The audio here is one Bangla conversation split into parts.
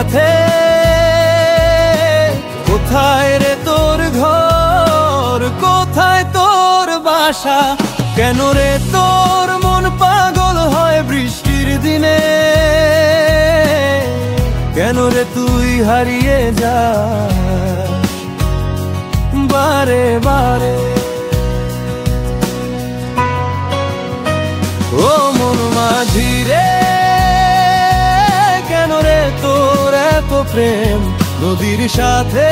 সাথে। কোথায় রে তোর ঘর, কোথায় তোর বাসা, কেন রে তোর মন পাগল হয় বৃষ্টির দিনে, কেন রে তুই হারিয়ে যাস বারে বারে। ও মন মাঝি রে, কেন রে তোর এত প্রেম নদীর সাথে।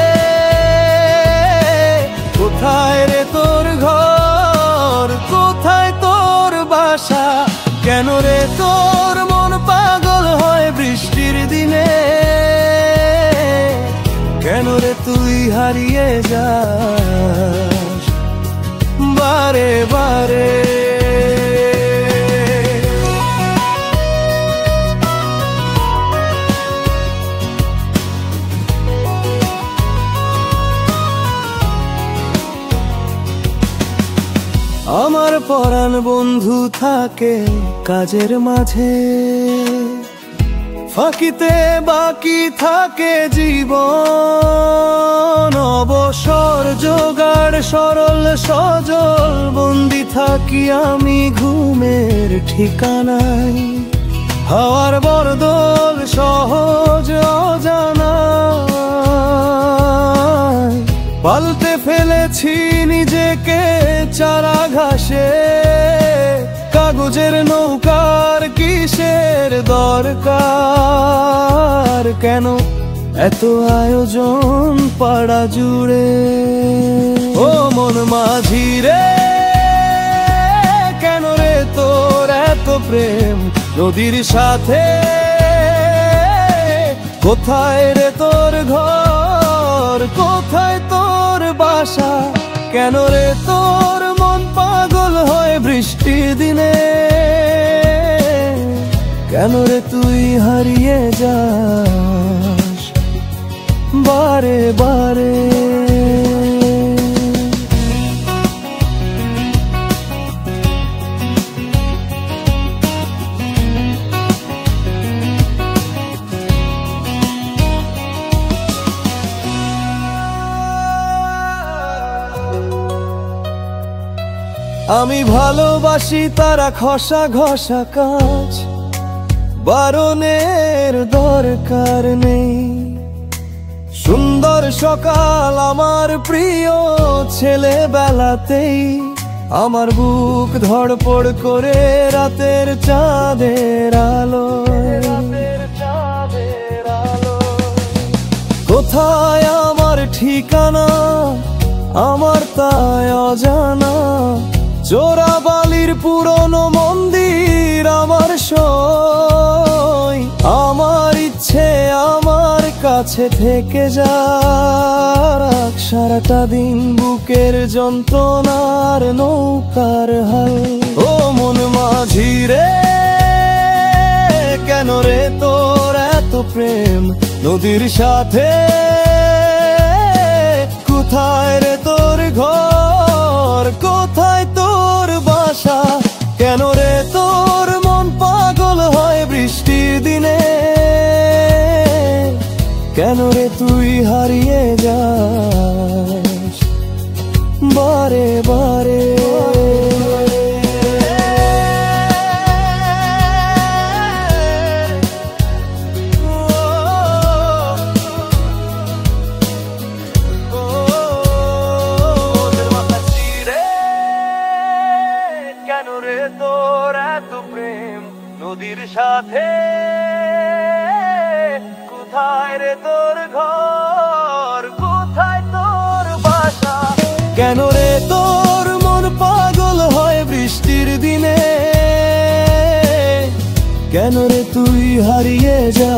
কোথায় রে তোর ঘর, কোথায় তোর বাসা, কেন রে তোর মন পাগল হয় বৃষ্টির দিনে, কেন রে তুই হারিয়ে যাস বারে বারে। আমার পরাণ বন্ধু থাকে কাজের মাঝে, ফাঁকিতে বাকি থাকে জীবন। অবসর জোগাড় সরল সজল, বন্দি থাকি আমি ঘুমের ঠিকানায়। হাওয়ার বরদল সহজ অজানা, পাল্টে ফেলেছি নিজেকে চারা ঘাসে। কাগজের নৌকার কিসের দরকার, কেন এত আয়োজন পাড়া জুড়ে। ও মন মাঝি রে, কেন রে তোর এত প্রেম নদীর সাথে। কোথায় রে তোর ঘর, কোথায় তোর বাসা, কেন রে তোর মন পাগল হয় বৃষ্টির দিনে, কেন রে তুই হারিয়ে যাস বারে বারে। আমি ভালোবাসি তারা ঘষা ঘষা কাজ, বারণের দরকার নেই। সুন্দর সকাল আমার প্রিয় ছেলেবেলাতেই, আমার বুক ধড়পড় করে রাতের চাঁদের আলো। কোথায় আমার ঠিকানা, আমার তাই অজানা। চোরাবালির পুরনো মন্দির আমার সই, আমার ইচ্ছে আমার কাছে থেকে যাক। সারাটা দিন বুকের যন্ত্রণার নৌকার হাল। ও মন মাঝি রে, কেন রে তোর এত প্রেম নদীর সাথে। কোথায় রে তোর ঘর, কোথায় তোর বাসা, কেন রে তোর মন পাগল হয় বৃষ্টির দিনে, কেন রে তুই হারিয়ে যাস বারে বারে। কেন রে তোর এত প্রেম নদীর সাথে। কোথায় রে তোর ঘর, কোথায় তোর বাসা, কেন রে তোর মন পাগল হয় বৃষ্টির দিনে, কেন রে তুই হারিয়ে যা।